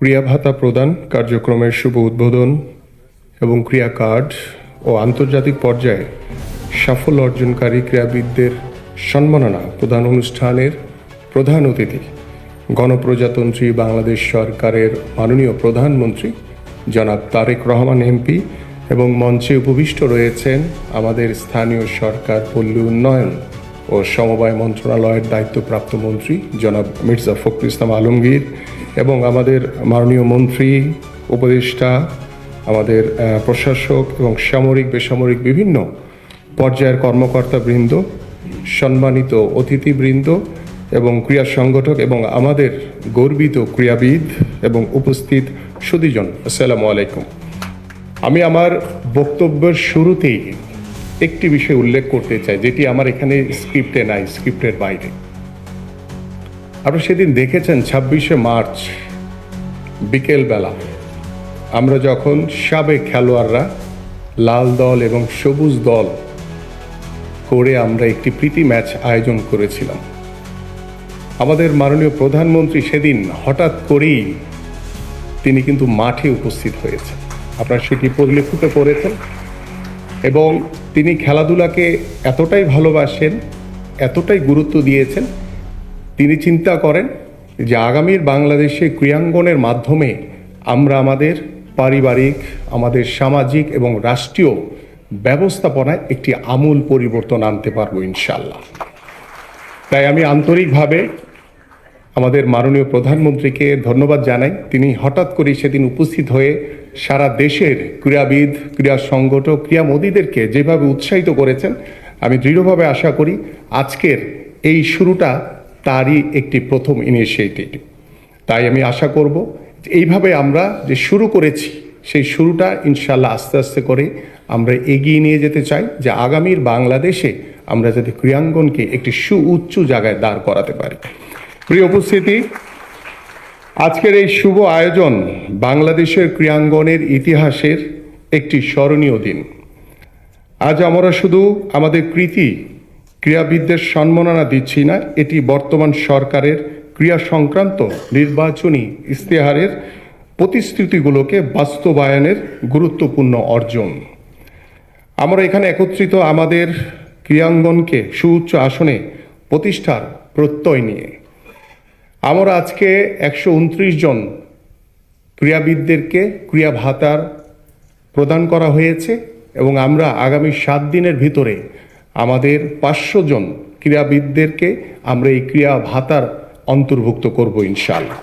ক্রিয়া ভাতা প্রদান কার্যক্রমের শুভ উদ্বোধন এবং ক্রিয়া কার্ড ও আন্তর্জাতিক পর্যায়ে সাফল্য অর্জনকারী ক্রীড়াবিদদের সম্মাননা প্রদান অনুষ্ঠানের প্রধান অতিথি গণপ্রজাতন্ত্রী বাংলাদেশ সরকারের মাননীয় প্রধানমন্ত্রী জনাব তারেক রহমান এমপি এবং মঞ্চে উপবিষ্ট রয়েছেন আমাদের স্থানীয় সরকার পল্লী উন্নয়ন ও সমবায় মন্ত্রণালয়ের দায়িত্বপ্রাপ্ত মন্ত্রী জনাব মির্জা ফখরুল ইসলাম আলমগীর এবং আমাদের মাননীয় মন্ত্রী উপদেষ্টা আমাদের প্রশাসক এবং সামরিক বেসামরিক বিভিন্ন পর্যায়ের কর্মকর্তাবৃন্দ, সম্মানিত অতিথিবৃন্দ এবং ক্রীড়া সংগঠক এবং আমাদের গর্বিত ক্রীড়াবিদ এবং উপস্থিত সুধীজন, আসসালামু আলাইকুম। আমি আমার বক্তব্যের শুরুতেই একটি বিষয় উল্লেখ করতে চাই, যেটি আমার এখানে স্ক্রিপ্টে নাই, স্ক্রিপ্টের বাইরে। আপনারা সেদিন দেখেছেন 26শে মার্চ বিকেলবেলা আমরা যখন সাবেক খেলোয়াড়রা লাল দল এবং সবুজ দল করে আমরা একটি প্রীতি ম্যাচ আয়োজন করেছিলাম। আমাদের মাননীয় প্রধানমন্ত্রী সেদিন হঠাৎ করেই তিনি কিন্তু মাঠে উপস্থিত হয়েছেন, আপনারা সেটি পরিলক্ষিত করেছেন। এবং তিনি খেলাধুলাকে এতটাই ভালোবাসেন, এতটাই গুরুত্ব দিয়েছেন, তিনি চিন্তা করেন যে আগামীর বাংলাদেশে ক্রীড়াঙ্গনের মাধ্যমে আমরা আমাদের পারিবারিক, আমাদের সামাজিক এবং রাষ্ট্রীয় ব্যবস্থাপনায় একটি আমূল পরিবর্তন আনতে পারবো ইনশাল্লাহ। তাই আমি আন্তরিকভাবে আমাদের মাননীয় প্রধানমন্ত্রীকে ধন্যবাদ জানাই। তিনি হঠাৎ করে সেদিন উপস্থিত হয়ে সারা দেশের ক্রীড়াবিদ, ক্রীড়া সংগঠক, ক্রীড়ামোদীদেরকে যেভাবে উৎসাহিত করেছেন, আমি দৃঢ়ভাবে আশা করি আজকের এই শুরুটা তারই একটি প্রথম ইনিশিয়েটিভ। তাই আমি আশা করব এইভাবে আমরা যে শুরু করেছি সেই শুরুটা ইনশাল্লাহ আস্তে আস্তে করে আমরা এগিয়ে নিয়ে যেতে চাই, যে আগামীর বাংলাদেশে আমরা যাতে ক্রীড়াঙ্গনকে একটি সুউচ্চ জায়গায় দাঁড় করাতে পারি। প্রিয় উপস্থিতি, আজকের এই শুভ আয়োজন বাংলাদেশের ক্রীড়াঙ্গনের ইতিহাসের একটি স্মরণীয় দিন। আজ আমরা শুধু আমাদের কৃতি ক্রীড়াবিদদের সম্মাননা দিচ্ছি না, এটি বর্তমান সরকারের ক্রীড়া সংক্রান্ত নির্বাচনী ইশতেহারের প্রতিশ্রুতিগুলোকে বাস্তবায়নের গুরুত্বপূর্ণ অর্জন। আমরা এখানে একত্রিত আমাদের ক্রীড়াঙ্গনকে সুউচ্চ আসনে প্রতিষ্ঠার প্রত্যয় নিয়ে আমরা আজকে 129 জন ক্রীড়াবিদদেরকে ক্রীড়া ভাতার প্রদান করা হয়েছে এবং আমরা আগামী 7 দিনের ভিতরে আমাদের 500 জন ক্রীড়াবিদদেরকে আমরা এই ক্রীড়া ভাতার অন্তর্ভুক্ত করব ইনশাআল্লাহ।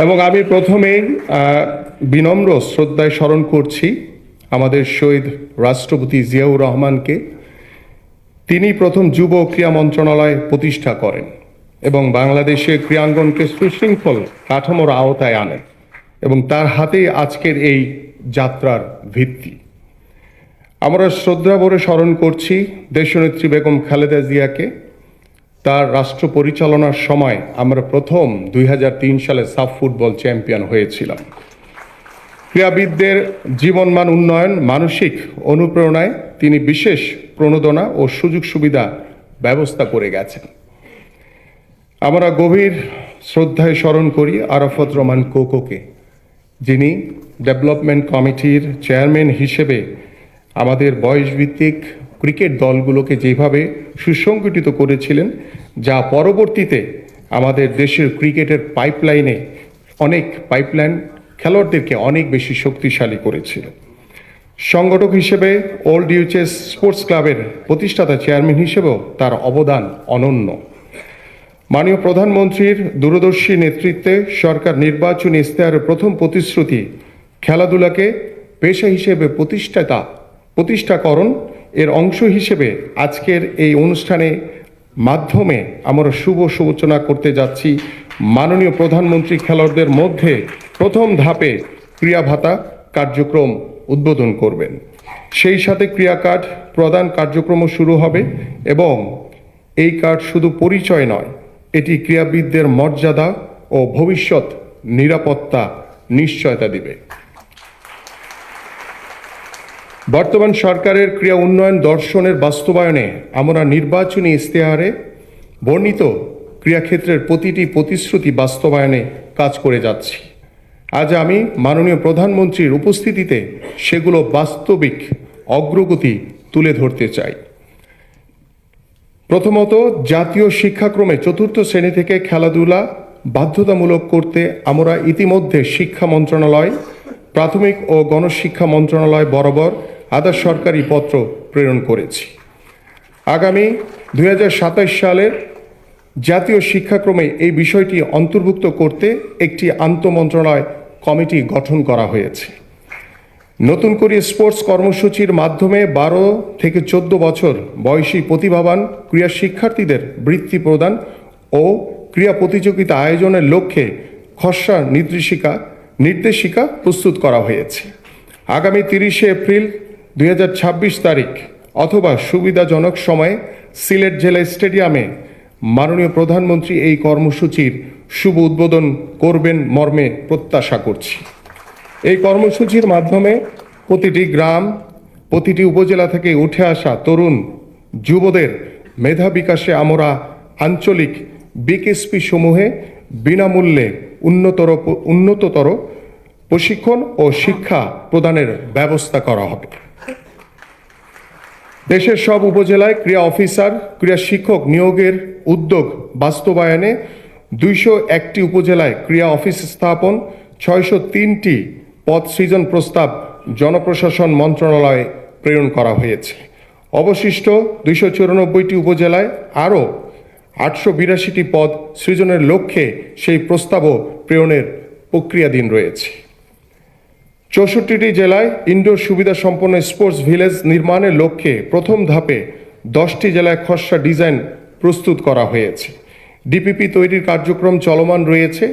এবং আমি প্রথমেই বিনম্র শ্রদ্ধায় স্মরণ করছি আমাদের শহীদ রাষ্ট্রপতি জিয়াউর রহমানকে। তিনি প্রথম যুব ক্রীড়া মন্ত্রণালয় প্রতিষ্ঠা করেন এবং বাংলাদেশে ক্রীড়াঙ্গনকে সুশৃঙ্খল কাঠামোর আওতায় আনেন এবং তার হাতেই আজকের এই যাত্রার ভিত্তি। আমরা শ্রদ্ধা ভরে স্মরণ করছি দেশনেত্রী বেগম খালেদা জিয়াকে। তার রাষ্ট্র পরিচালনার সময় আমরা প্রথম 2003 সালে সাফ ফুটবল চ্যাম্পিয়ন হয়েছিলাম। ক্রীড়াবিদদের জীবনমান উন্নয়ন, মানসিক অনুপ্রেরণায় তিনি বিশেষ প্রণোদনা ও সুযোগ সুবিধা ব্যবস্থা করে গেছেন। আমরা গভীর শ্রদ্ধায় স্মরণ করি আরাফাত রহমান কোকোকে, যিনি ডেভেলপমেন্ট কমিটির চেয়ারম্যান হিসেবে আমাদের বয়সভিত্তিক ক্রিকেট দলগুলোকে যেভাবে সুসংগঠিত করেছিলেন, যা পরবর্তীতে আমাদের দেশের ক্রিকেটের পাইপলাইনে পাইপলাইন খেলোয়াড়দেরকে অনেক বেশি শক্তিশালী করেছিল। সংগঠক হিসেবে ওল্ড ইউচেস স্পোর্টস ক্লাবের প্রতিষ্ঠাতা চেয়ারম্যান হিসেবেও তার অবদান অনন্য। মাননীয় প্রধানমন্ত্রীর দূরদর্শী নেতৃত্বে সরকার নির্বাচনী ইশতেহারের প্রথম প্রতিশ্রুতি খেলাধুলাকে পেশা হিসেবে প্রতিষ্ঠাকরণ এর অংশ হিসেবে আজকের এই অনুষ্ঠানে মাধ্যমে আমরা শুভ সূচনা করতে যাচ্ছি। মাননীয় প্রধানমন্ত্রী খেলোয়াড়দের মধ্যে প্রথম ধাপে ক্রীড়া ভাতা কার্যক্রম উদ্বোধন করবেন। সেই সাথে ক্রীড়া কার্ড প্রদান কার্যক্রমও শুরু হবে এবং এই কার্ড শুধু পরিচয় নয়, এটি ক্রীড়াবিদদের মর্যাদা ও ভবিষ্যৎ নিরাপত্তা নিশ্চয়তা দিবে। বর্তমান সরকারের ক্রীড়া উন্নয়ন দর্শনের বাস্তবায়নে আমরা নির্বাচনী ইশতেহারে বর্ণিত ক্রীড়াক্ষেত্রের প্রতিটি প্রতিশ্রুতি বাস্তবায়নে কাজ করে যাচ্ছি। আজ আমি মাননীয় প্রধানমন্ত্রীর উপস্থিতিতে সেগুলো বাস্তবিক অগ্রগতি তুলে ধরতে চাই। প্রথমত, জাতীয় শিক্ষাক্রমে চতুর্থ শ্রেণী থেকে খেলাধুলা বাধ্যতামূলক করতে আমরা ইতিমধ্যে শিক্ষা মন্ত্রণালয়, প্রাথমিক ও গণশিক্ষা মন্ত্রণালয় বরাবর আধা সরকারি পত্র প্রেরণ করেছি। আগামী 2027 সালের জাতীয় শিক্ষাক্রমে এই বিষয়টি অন্তর্ভুক্ত করতে একটি আন্তঃমন্ত্রণালয় কমিটি গঠন করা হয়েছে। নতুন করে স্পোর্টস কর্মসূচির মাধ্যমে 12 থেকে 14 বছর বয়সী প্রতিভাবান ক্রীড়া শিক্ষার্থীদের বৃত্তি প্রদান ও ক্রীড়া প্রতিযোগিতা আয়োজনের লক্ষ্যে খসড়া নির্দেশিকা প্রস্তুত করা হয়েছে। আগামী 30 এপ্রিল 2026 তারিখ অথবা সুবিধাজনক সময়ে সিলেট জেলা স্টেডিয়ামে মাননীয় প্রধানমন্ত্রী এই কর্মসূচির শুভ উদ্বোধন করবেন মর্মে প্রত্যাশা করছি। এই কর্মসূচির মাধ্যমে প্রতিটি গ্রাম, প্রতিটি উপজেলা থেকে উঠে আসা তরুণ যুবদের মেধা বিকাশে আমরা আঞ্চলিক বিকেএসপি সমূহে বিনামূল্যে উন্নততর প্রশিক্ষণ ও শিক্ষা প্রদানের ব্যবস্থা করা হবে। দেশের সব উপজেলায় ক্রীড়া অফিসার, ক্রীড়া শিক্ষক নিয়োগের উদ্যোগ বাস্তবায়নে 201টি উপজেলায় ক্রীড়া অফিস স্থাপন, 603টি পদ সৃজন প্রস্তাব জনপ্রশাসন মন্ত্রণালয়ে প্রেরণ করা হয়েছে। অবশিষ্ট 294টি উপজেলায় আরও 882টি পদ সৃজনের লক্ষ্যে সেই প্রস্তাবও প্রেরণের প্রক্রিয়াধীন রয়েছে। 64টি জেলায় ইনডোর সুবিধা সম্পন্ন স্পোর্টস ভিলেজ নির্মাণের লক্ষ্যে প্রথম ধাপে 10টি জেলায় খসড়া ডিজাইন প্রস্তুত করা হয়েছে। ডিপিপি তৈরির কার্যক্রম চলমান রয়েছে।